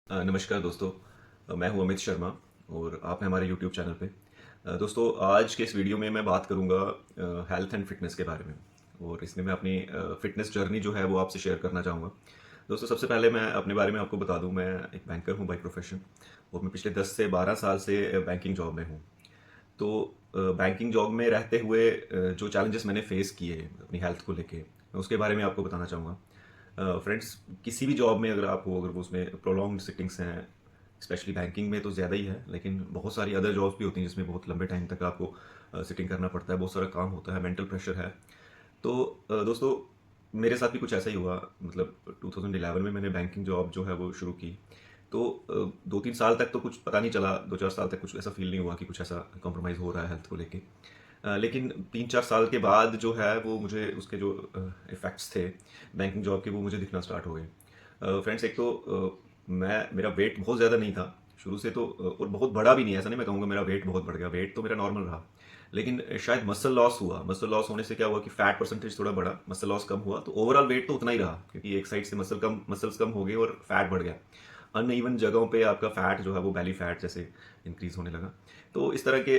नमस्कार दोस्तों। मैं हूं अमित शर्मा और आप हैं हमारे यूट्यूब चैनल पे। दोस्तों, आज के इस वीडियो में मैं बात करूंगा हेल्थ एंड फिटनेस के बारे में। और इसमें मैं अपनी फिटनेस जर्नी जो है वो आपसे शेयर करना चाहूँगा। दोस्तों, सबसे पहले मैं अपने बारे में आपको बता दूं, मैं एक बैंकर हूं बाय प्रोफेशन। और मैं पिछले 10 से 12 साल से बैंकिंग जॉब में हूं। तो बैंकिंग जॉब में रहते हुए जो चैलेंजेस मैंने फेस किए अपनी हेल्थ को लेके, मैं उसके बारे में आपको बताना चाहूँगा। फ्रेंड्स, किसी भी जॉब में अगर आप हो, अगर वो उसमें प्रोलॉन्ग्ड सिटिंग्स हैं, स्पेशली बैंकिंग में तो ज़्यादा ही है, लेकिन बहुत सारी अदर जॉब्स भी होती हैं जिसमें बहुत लंबे टाइम तक आपको सिटिंग करना पड़ता है, बहुत सारा काम होता है, मेंटल प्रेशर है। तो दोस्तों, मेरे साथ भी कुछ ऐसा ही हुआ। मतलब 2011 में मैंने बैंकिंग जॉब जो है वो शुरू की। तो 2-3 साल तक तो कुछ पता नहीं चला, 2-4 साल तक कुछ ऐसा फील नहीं हुआ कि कुछ ऐसा कॉम्प्रोमाइज़ हो रहा है हेल्थ को लेके। लेकिन 3-4 साल के बाद जो है वो मुझे उसके जो इफ़ेक्ट्स थे बैंकिंग जॉब के, वो मुझे दिखना स्टार्ट हो गए। फ्रेंड्स, एक तो मेरा वेट बहुत ज़्यादा नहीं था शुरू से तो, और बहुत बड़ा भी नहीं है, ऐसा नहीं मैं कहूँगा मेरा वेट बहुत बढ़ गया। वेट तो मेरा नॉर्मल रहा, लेकिन शायद मसल लॉस हुआ। मसल लॉस होने से क्या हुआ कि फैट परसेंटेज थोड़ा बढ़ा, मसल लॉस कम हुआ, तो ओवरऑल वेट तो उतना ही रहा, क्योंकि एक साइड से मसल्स कम हो गए और फैट बढ़ गया। अनइवन जगहों पे आपका फैट जो है वो बेली फैट जैसे इंक्रीज होने लगा। तो इस तरह के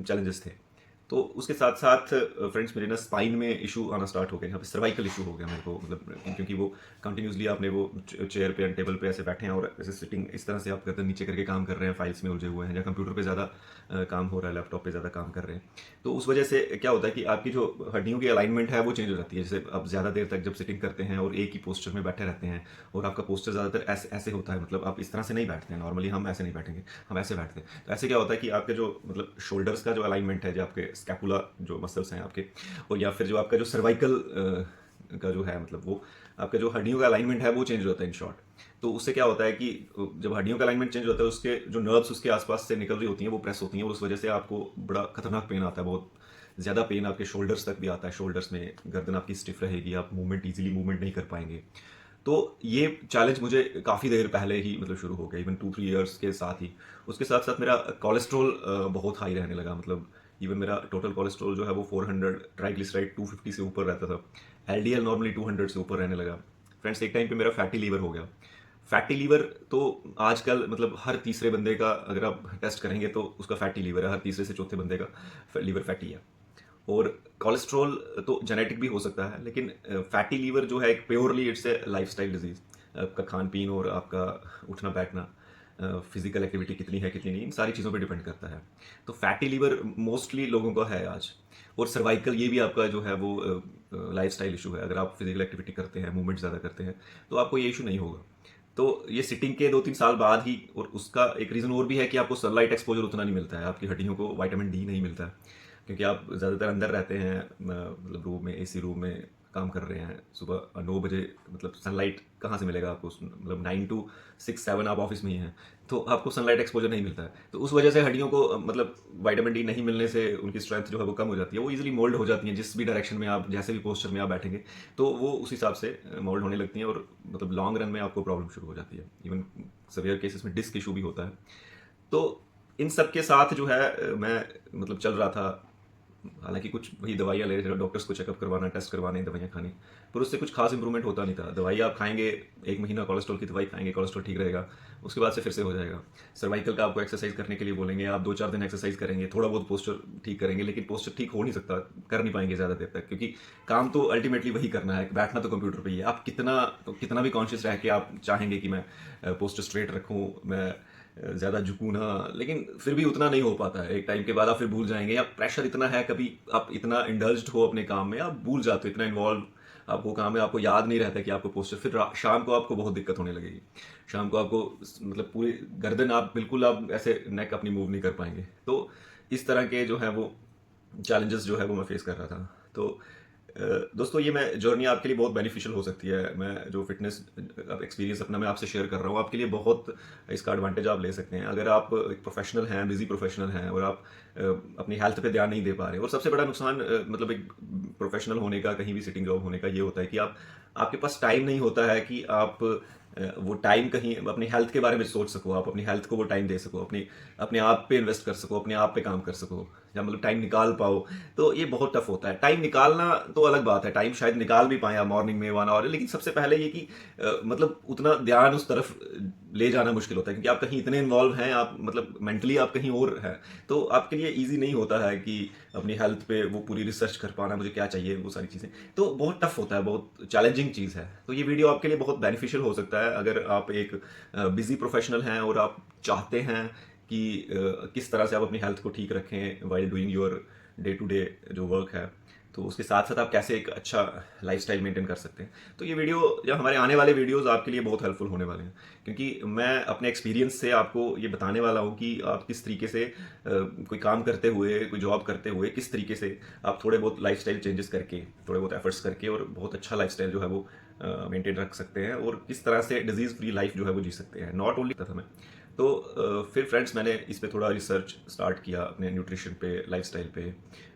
चैलेंजेस थे। तो उसके साथ साथ फ्रेंड्स, मेरे ना स्पाइन में इशू आना स्टार्ट हो गया, यहाँ पे सर्वाइकल इशू हो गया मेरे को। मतलब क्योंकि वो कंटिन्यूसली आपने वो चेयर पे एंड टेबल पे ऐसे बैठे हैं और ऐसे सिटिंग इस तरह से आप गर्दन नीचे करके काम कर रहे हैं, फाइल्स में उलझे हुए हैं, या कंप्यूटर पे ज़्यादा काम हो रहा है, लैपटॉप पे ज़्यादा काम कर रहे हैं। तो उस वजह से क्या होता है कि आपकी जो हड्डियों की अलाइनमेंट है वो चेंज हो जाती है। जैसे आप ज़्यादा देर तक जब सिटिंग करते हैं और एक ही पोस्चर में बैठे रहते हैं, और आपका पोस्चर ज़्यादातर ऐसे ऐसे होता है, मतलब आप इस तरह से नहीं बैठते हैं नॉर्मली, हम ऐसे नहीं बैठेंगे, हम ऐसे बैठते हैं। तो ऐसे क्या होता है कि आपके जो मतलब शोल्डर्स का जो अलाइनमेंट है, जो आपके स्कैपुला जो मसल्स हैं आपके, और या फिर जो आपका जो सर्वाइकल का जो है, मतलब वो आपका जो हड्डियों का अलाइनमेंट है वो चेंज होता है इन शॉर्ट। तो उससे क्या होता है कि जब हड्डियों का अलाइनमेंट चेंज होता है, उसके जो नर्व्स उसके आसपास से निकल रही होती हैं वो प्रेस होती हैं, और उस वजह से आपको बड़ा खतरनाक पेन आता है, बहुत ज़्यादा पेन आपके शोल्डर्स तक भी आता है। शोल्डर्स में गर्दन आपकी स्टिफ रहेगी, आप मूवमेंट नहीं कर पाएंगे। तो ये चैलेंज मुझे काफ़ी देर पहले ही मतलब शुरू हो गया, इवन 2-3 ईयर्स के साथ ही। उसके साथ साथ मेरा कोलेस्ट्रॉल बहुत हाई रहने लगा। मतलब इवन मेरा टोटल कोलेस्ट्रॉल जो है वो 400, ट्राइग्लिसराइड 250 से ऊपर रहता था। एलडीएल नॉर्मली 200 से ऊपर रहने लगा। फ्रेंड्स, एक टाइम पे मेरा फैटी लीवर हो गया। फैटी लीवर तो आजकल मतलब हर तीसरे बंदे का, अगर आप टेस्ट करेंगे तो उसका फैटी लीवर है, हर तीसरे से चौथे बंदे का लीवर फैटी है। और कोलेस्ट्रॉल तो जेनेटिक भी हो सकता है, लेकिन फैटी लीवर जो है एक purely it's a lifestyle disease. आपका खान पीन और आपका उठना बैठना, फिजिकल एक्टिविटी कितनी है कितनी नहीं, इन सारी चीज़ों पे डिपेंड करता है। तो फैटी लीवर मोस्टली लोगों का है आज। और सर्वाइकल, ये भी आपका जो है वो लाइफस्टाइल इशू है। अगर आप फिजिकल एक्टिविटी करते हैं, मूवमेंट ज़्यादा करते हैं, तो आपको ये इशू नहीं होगा। तो ये सिटिंग के 2-3 साल बाद ही, और उसका एक रीज़न और भी है कि आपको सनलाइट एक्सपोजर उतना नहीं मिलता है, आपकी हड्डियों को विटामिन डी नहीं मिलता है, क्योंकि आप ज़्यादातर अंदर रहते हैं, मतलब रूम में, एसी रूम में काम कर रहे हैं। सुबह 9 बजे मतलब सनलाइट कहाँ से मिलेगा आपको? मतलब 9 to 6-7 आप ऑफिस में ही हैं, तो आपको सनलाइट एक्सपोजर नहीं मिलता है। तो उस वजह से हड्डियों को मतलब विटामिन डी नहीं मिलने से उनकी स्ट्रेंथ जो है वो कम हो जाती है, वो इजीली मोल्ड हो जाती है। जिस भी डायरेक्शन में आप, जैसे भी पोस्चर में आप बैठेंगे, तो वो उस हिसाब से मोल्ड होने लगती हैं, और मतलब लॉन्ग रन में आपको प्रॉब्लम शुरू हो जाती है। इवन सीवियर केसेस में डिस्क इशू भी होता है। तो इन सब के साथ जो है मैं मतलब चल रहा था। हालांकि कुछ वही दवाइयाँ ले रहे थे, डॉक्टर्स को चेकअप करवाना, टेस्ट करवाने, दवाइयाँ खानी, पर उससे कुछ खास इंप्रूवमेंट होता नहीं था। दवाई आप खाएंगे, 1 महीना कोलेस्ट्रॉल की दवाई खाएंगे, कोलेस्ट्रॉल ठीक रहेगा, उसके बाद से फिर से हो जाएगा। सर्वाइकल का आपको एक्सरसाइज करने के लिए बोलेंगे, आप 2-4 दिन एक्सरसाइज करेंगे, थोड़ा बहुत पोस्चर ठीक करेंगे, लेकिन पोस्चर ठीक हो नहीं सकता, कर नहीं पाएंगे ज़्यादा देर तक, क्योंकि काम तो अल्टीमेटली वही करना है, बैठना तो कंप्यूटर पे ही है। आप कितना भी कॉन्शियस रह के आप चाहेंगे कि मैं पोस्चर स्ट्रेट रखूँ, मैं ज़्यादा झुकूँ ना, लेकिन फिर भी उतना नहीं हो पाता है। एक टाइम के बाद आप फिर भूल जाएंगे, या प्रेशर इतना है, कभी आप इतना इंडल्ज्ड हो अपने काम में, आप भूल जाते हो, इतना इन्वॉल्व आपको काम है, आपको याद नहीं रहता कि आपको पोस्चर। फिर शाम को आपको बहुत दिक्कत होने लगेगी। शाम को आपको मतलब पूरी गर्दन, आप बिल्कुल आप ऐसे नेक अपनी मूव नहीं कर पाएंगे। तो इस तरह के जो है वो चैलेंजेस जो है वो मैं फेस कर रहा था। तो दोस्तों, ये मैं जर्नी आपके लिए बहुत बेनिफिशियल हो सकती है। मैं जो फिटनेस एक्सपीरियंस अपना मैं आपसे शेयर कर रहा हूँ, आपके लिए बहुत इसका एडवांटेज आप ले सकते हैं। अगर आप एक प्रोफेशनल हैं, बिजी प्रोफेशनल हैं, और आप अपनी हेल्थ पे ध्यान नहीं दे पा रहे, और सबसे बड़ा नुकसान मतलब एक प्रोफेशनल होने का, कहीं भी सिटिंग जॉब होने का, ये होता है कि आपके पास टाइम नहीं होता है कि आप वो टाइम कहीं अपनी हेल्थ के बारे में सोच सको, आप अपनी हेल्थ को वो टाइम दे सको, अपने आप पे इन्वेस्ट कर सको, अपने आप पे काम कर सको। या मतलब टाइम निकाल पाओ, तो ये बहुत टफ होता है। टाइम निकालना तो अलग बात है, टाइम शायद निकाल भी पाएँ आप मॉर्निंग में 1 आवर, लेकिन सबसे पहले ये कि मतलब उतना ध्यान उस तरफ ले जाना मुश्किल होता है, क्योंकि आप कहीं इतने इन्वॉल्व हैं, आप मतलब मेंटली आप कहीं और हैं, तो आपके लिए ईज़ी नहीं होता है कि अपनी हेल्थ पे वो पूरी रिसर्च कर पाना, मुझे क्या चाहिए, वो सारी चीज़ें। तो बहुत टफ होता है, बहुत चैलेंजिंग चीज़ है। तो ये वीडियो आपके लिए बहुत बेनिफिशियल हो सकता है अगर आप एक बिज़ी प्रोफेशनल हैं और आप चाहते हैं कि किस तरह से आप अपनी हेल्थ को ठीक रखें while doing your day to day जो वर्क है, तो उसके साथ साथ आप कैसे एक अच्छा लाइफस्टाइल मेंटेन कर सकते हैं। तो ये वीडियो या हमारे आने वाले वीडियोस आपके लिए बहुत हेल्पफुल होने वाले हैं, क्योंकि मैं अपने एक्सपीरियंस से आपको ये बताने वाला हूँ कि आप किस तरीके से कोई काम करते हुए, कोई जॉब करते हुए, किस तरीके से आप थोड़े बहुत लाइफस्टाइल चेंजेस करके, थोड़े बहुत एफर्ट्स करके और बहुत अच्छा लाइफस्टाइल जो है वो मेंटेन रख सकते हैं, और किस तरह से डिजीज़ फ्री लाइफ जो है वो जी सकते हैं। नॉट ओनली तथा मैं तो फिर फ्रेंड्स मैंने इस पे थोड़ा रिसर्च स्टार्ट किया अपने न्यूट्रिशन पे, लाइफस्टाइल पे,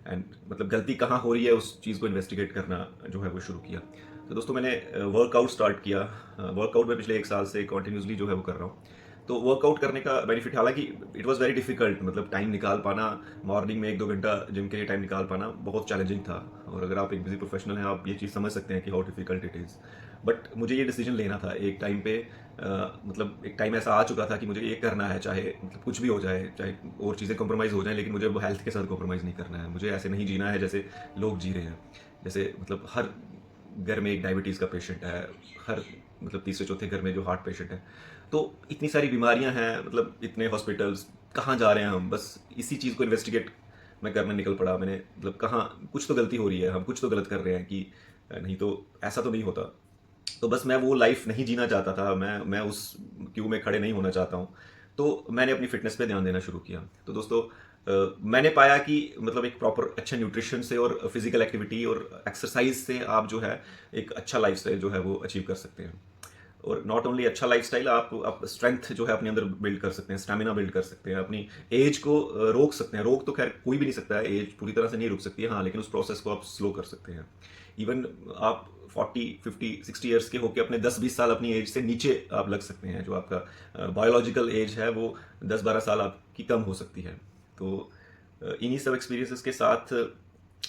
एंड मतलब गलती कहाँ हो रही है उस चीज़ को इन्वेस्टिगेट करना जो है वो शुरू किया। तो दोस्तों मैंने वर्कआउट स्टार्ट किया। वर्कआउट मैं पिछले 1 साल से कंटिन्यूसली जो है वो कर रहा हूँ। तो वर्कआउट करने का बेनिफिट, हालांकि इट वाज वेरी डिफिकल्ट, मतलब टाइम निकाल पाना, मॉर्निंग में 1-2 घंटा जिम के लिए टाइम निकाल पाना बहुत चैलेंजिंग था। और अगर आप एक बिजी प्रोफेशनल हैं, आप ये चीज़ समझ सकते हैं कि how difficult it is. But मुझे ये डिसीजन लेना था एक टाइम पे, मतलब एक टाइम ऐसा आ चुका था कि मुझे ये करना है, चाहे मतलब कुछ भी हो जाए, चाहे और चीज़ें कॉम्प्रोमाइज़ हो जाएं, लेकिन मुझे वो हेल्थ के साथ कॉम्प्रोमाइज़ नहीं करना है। मुझे ऐसे नहीं जीना है जैसे लोग जी रहे हैं। जैसे मतलब हर घर में एक डायबिटीज़ का पेशेंट है, हर मतलब तीसरे चौथे घर में जो हार्ट पेशेंट है। तो इतनी सारी बीमारियां हैं, मतलब इतने हॉस्पिटल्स, कहाँ जा रहे हैं हम, बस इसी चीज़ को इन्वेस्टिगेट मैं करने निकल पड़ा। मैंने मतलब कहाँ कुछ तो गलती हो रही है, हम कुछ तो गलत कर रहे हैं कि नहीं तो ऐसा तो नहीं होता। तो बस मैं वो लाइफ नहीं जीना चाहता था, मैं उस क्यू में खड़े नहीं होना चाहता हूँ। तो मैंने अपनी फिटनेस पे ध्यान देना शुरू किया। तो दोस्तों मैंने पाया कि मतलब एक प्रॉपर अच्छा न्यूट्रिशन से और फिजिकल एक्टिविटी और एक्सरसाइज से आप जो है एक अच्छा लाइफस्टाइल जो है वो अचीव कर सकते हैं। और नॉट ओनली अच्छा लाइफस्टाइल, आप स्ट्रेंथ जो है अपने अंदर बिल्ड कर सकते हैं, स्टेमिना बिल्ड कर सकते हैं, अपनी एज को रोक सकते हैं। रोक तो खैर कोई भी नहीं सकता है, एज पूरी तरह से नहीं रुक सकती है, हाँ, लेकिन उस प्रोसेस को आप स्लो कर सकते हैं। इवन आप 40, 50, 60 ईयर्स के होकर अपने 10-20 साल अपनी एज से नीचे आप लग सकते हैं। जो आपका बायोलॉजिकल एज है वो 10-12 साल आपकी कम हो सकती है। तो इन्हीं सब एक्सपीरियंसेस के साथ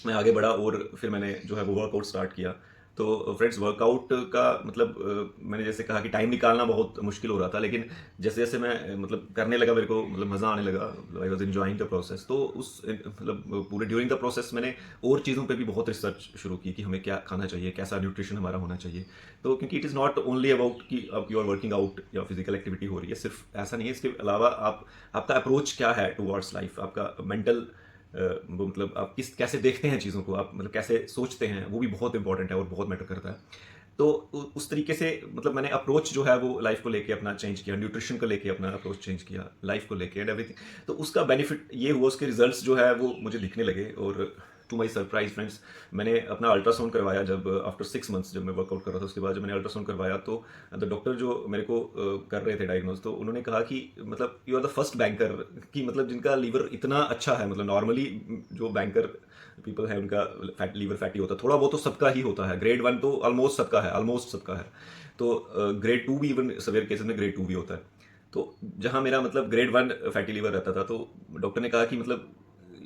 मैं आगे बढ़ा और फिर मैंने जो है वो वर्कआउट स्टार्ट किया। तो फ्रेंड्स, वर्कआउट का मतलब मैंने जैसे कहा कि टाइम निकालना बहुत मुश्किल हो रहा था, लेकिन जैसे जैसे मैं मतलब करने लगा, मेरे को मतलब मज़ा आने लगा, I was enjoying the process. तो उस मतलब पूरे ड्यूरिंग द प्रोसेस मैंने और चीज़ों पे भी बहुत रिसर्च शुरू की कि हमें क्या खाना चाहिए, कैसा न्यूट्रिशन हमारा होना चाहिए। तो क्योंकि it is not only about कि आप यू आर वर्किंग आउट या फिजिकल एक्टिविटी हो रही है, सिर्फ ऐसा नहीं है। इसके अलावा आपका अप्रोच क्या है टुवर्ड्स लाइफ, आपका मेंटल वो मतलब आप कैसे देखते हैं चीज़ों को, आप मतलब कैसे सोचते हैं, वो भी बहुत इंपॉर्टेंट है और बहुत मैटर करता है। तो उस तरीके से मतलब मैंने अप्रोच जो है वो लाइफ को लेके अपना चेंज किया, न्यूट्रिशन को लेके अपना अप्रोच चेंज किया, लाइफ को लेके एंड एवरीथिंग। तो उसका बेनिफिट ये हुआ, उसके रिजल्ट्स जो है वो मुझे दिखने लगे। और टू माई सरप्राइज फ्रेंड्स, मैंने अपना अल्ट्रासाउंड करवाया जब आफ्टर 6 मंथ्स, जब मैं वर्कआउट कर रहा था उसके बाद जब मैंने अल्ट्रासाउंड करवाया, तो द डॉक्टर जो मेरे को कर रहे थे डायग्नोज, तो उन्होंने कहा कि मतलब you are the first banker कि मतलब जिनका लीवर इतना अच्छा है। मतलब नॉर्मली जो बैंकर पीपल है उनका लीवर फैटी होता है, थोड़ा बहुत तो सबका ही होता है। ग्रेड 1 तो ऑलमोस्ट सबका है, ऑलमोस्ट सबका है। तो ग्रेड 2 भी, इवन सवेयर केसेस में ग्रेड 2 भी होता है। तो जहाँ मेरा मतलब ग्रेड 1 फैटी लीवर रहता था, तो डॉक्टर ने कहा कि मतलब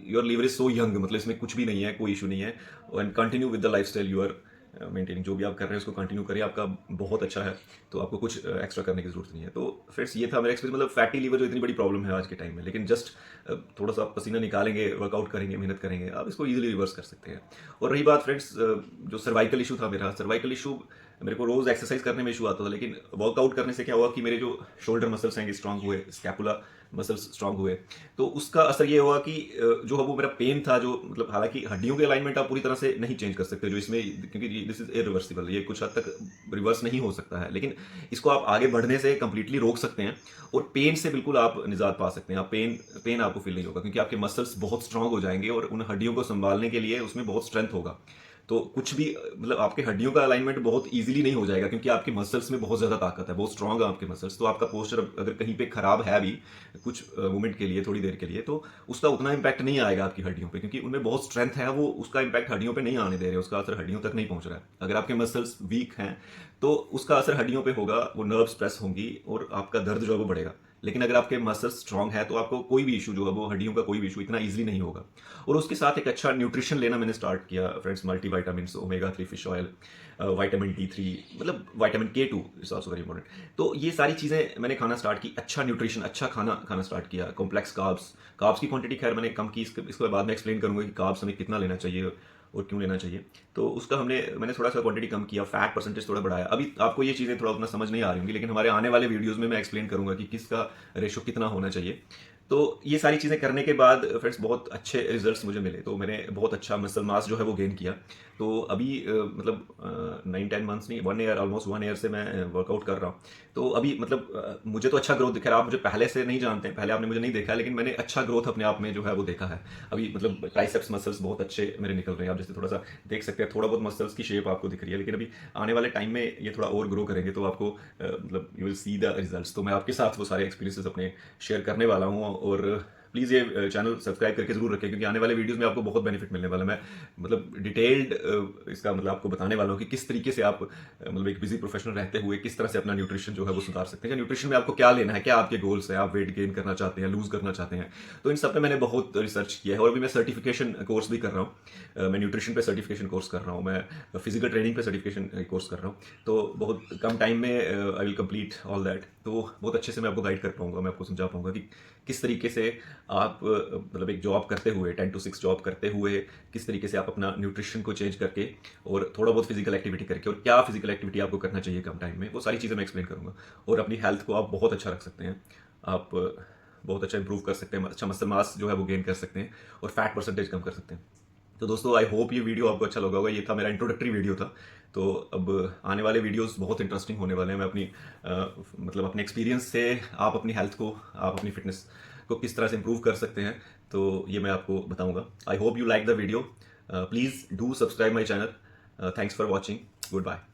your liver is so young, मतलब इसमें कुछ भी नहीं है, कोई इशू नहीं है, and continue with the life style you are maintaining. जो भी आप कर रहे हैं उसको कंटिन्यू करिए, आपका बहुत अच्छा है, तो आपको कुछ एक्स्ट्रा करने की जरूरत नहीं है। तो फ्रेंड्स, ये था मेरा एक्सपीरियंस। मतलब फैटी लीवर जो इतनी बड़ी प्रॉब्लम है आज के टाइम में, लेकिन जस्ट थोड़ा सा पसीना निकालेंगे, वर्कआउट करेंगे, मेहनत करेंगे, आप इसको इजीली रिवर्स कर सकते हैं। और रही बात फ्रेंड्स, जो सर्वाइकल इशू था मेरा, सर्वाइकल इशू मेरे को रोज एक्सरसाइज करने में इशू आता था, लेकिन वर्कआउट करने से क्या हुआ कि मेरे जो शोल्डर मसल्स हैं स्ट्रांग हुए, स्कैपुला मसल्स स्ट्रांग हुए। तो उसका असर ये हुआ कि जो है वो मेरा पेन था, जो मतलब हालांकि हड्डियों के अलाइनमेंट आप पूरी तरह से नहीं चेंज कर सकते जो इसमें, क्योंकि दिस इज इरिवर्सिबल, ये कुछ हद तक रिवर्स नहीं हो सकता है, लेकिन इसको आप आगे बढ़ने से कंप्लीटली रोक सकते हैं। और पेन से बिल्कुल आप निजात पा सकते हैं। आप पेन आपको फील नहीं होगा, क्योंकि आपके मसल्स बहुत स्ट्रांग हो जाएंगे और उन हड्डियों को संभालने के लिए उसमें बहुत स्ट्रेंथ होगा। तो कुछ भी मतलब आपके हड्डियों का अलाइनमेंट बहुत इजीली नहीं हो जाएगा, क्योंकि आपके मसल्स में बहुत ज़्यादा ताकत है, बहुत स्ट्रांग है आपके मसल्स। तो आपका पोस्चर अगर कहीं पे खराब है भी कुछ मोमेंट के लिए, थोड़ी देर के लिए, तो उसका उतना इम्पैक्ट नहीं आएगा आपकी हड्डियों पे, क्योंकि उनमें बहुत स्ट्रेंथ है, वो उसका इम्पैक्ट हड्डियों पे नहीं आने दे रहे, उसका असर हड्डियों तक नहीं पहुंच रहा है। अगर आपके मसल्स वीक हैं तो उसका असर हड्डियों पे होगा, वो नर्व स्ट्रेस होंगी और आपका दर्द जो है वो बढ़ेगा। लेकिन अगर आपके मसल्स स्ट्रांग है तो आपको कोई भी इशू जो है वो हड्डियों का कोई भी इशू इतना ईजिली नहीं होगा। और उसके साथ एक अच्छा न्यूट्रिशन लेना मैंने स्टार्ट किया friends, multi vitamin, omega 3 fish oil, vitamin D3, मतलब vitamin K2 is also very important. तो ये सारी चीज़ें मैंने खाना स्टार्ट की, अच्छा न्यूट्रिशन, अच्छा खाना खाना स्टार्ट किया। कॉम्प्लेक्स कार्ब्स की क्वांटिटी खैर मैंने कम की, इसके बाद में एक्सप्लेन करूंगा कि कार्ब्स हमें कितना लेना चाहिए और क्यों लेना चाहिए। तो उसका मैंने थोड़ा सा क्वांटिटी कम किया, फैट परसेंटेज थोड़ा बढ़ाया। अभी आपको ये चीज़ें थोड़ा उतना समझ नहीं आ रही होंगी, लेकिन हमारे आने वाले वीडियोस में मैं एक्सप्लेन करूंगा कि किसका रेशो कितना होना चाहिए। तो ये सारी चीज़ें करने के बाद फ्रेंड्स बहुत अच्छे रिजल्ट्स मुझे मिले। तो मैंने बहुत अच्छा मसल मास जो है वो गेन किया। तो अभी मतलब 9-10 मंथ्स नहीं, 1 ईयर, ऑलमोस्ट 1 ईयर से मैं वर्कआउट कर रहा हूँ। तो अभी मतलब मुझे तो अच्छा ग्रोथ दिख रहा है। आप मुझे पहले से नहीं जानते हैं, पहले आपने मुझे नहीं देखा, लेकिन मैंने अच्छा ग्रोथ अपने आप में जो है वो देखा है। अभी मतलब ट्राइसेप्स मसल्स बहुत अच्छे मेरे निकल रहे हैं। आप जैसे थोड़ा सा देख सकते हैं, थोड़ा बहुत मसल्स की शेप आपको दिख रही है, लेकिन अभी आने वाले टाइम में ये थोड़ा और ग्रो करेंगे तो आपको मतलब you will see the results. तो मैं आपके साथ वो सारे एक्सपीरियंसेस अपने शेयर करने वाला हूँ। और प्लीज़ ये चैनल सब्सक्राइब करके जरूर रखें, क्योंकि आने वाले वीडियोस में आपको बहुत बेनिफिट मिलने वाला है। मैं मतलब डिटेल्ड इसका मतलब आपको बताने वाला हूँ कि किस तरीके से आप मतलब एक बिजी प्रोफेशनल रहते हुए किस तरह से अपना न्यूट्रिशन जो है वो सुधार सकते हैं। न्यूट्रिशन में आपको क्या लेना है, क्या आपके गोल्स हैं, आप वेट गेन करना चाहते हैं, लूज करना चाहते हैं, तो इन सब पे मैंने बहुत रिसर्च किया है। और अभी मैं सर्टिफिकेशन कोर्स भी कर रहा हूँ। मैं न्यूट्रिशन पे सर्टिफिकेशन कोर्स कर रहा हूँ, मैं फिजिकल ट्रेनिंग पे सर्टिफिकेशन कोर्स कर रहा हूँ। तो बहुत कम टाइम में I will complete all that. तो बहुत अच्छे से मैं आपको गाइड कर पाऊंगा, मैं आपको समझा पाऊंगा कि किस तरीके से आप मतलब एक जॉब करते हुए, 10 to 6 जॉब करते हुए, किस तरीके से आप अपना न्यूट्रिशन को चेंज करके और थोड़ा बहुत फिजिकल एक्टिविटी करके, और क्या फिजिकल एक्टिविटी आपको करना चाहिए कम टाइम में, वो सारी चीज़ें मैं एक्सप्लेन करूंगा। और अपनी हेल्थ को आप बहुत अच्छा रख सकते हैं, आप बहुत अच्छा इंप्रूव कर सकते हैं, अच्छा मसल मास जो है वो गेन कर सकते हैं, और फैट परसेंटेज कम कर सकते हैं। तो दोस्तों आई होप ये वीडियो आपको अच्छा लगा होगा। ये था मेरा इंट्रोडक्टरी वीडियो था। तो अब आने वाले वीडियोस बहुत इंटरेस्टिंग होने वाले हैं। मैं अपनी मतलब अपने एक्सपीरियंस से आप अपनी हेल्थ को, आप अपनी फिटनेस को किस तरह से इंप्रूव कर सकते हैं, तो ये मैं आपको बताऊंगा। I hope you like the video. Please do subscribe my channel. Thanks for watching. Good bye.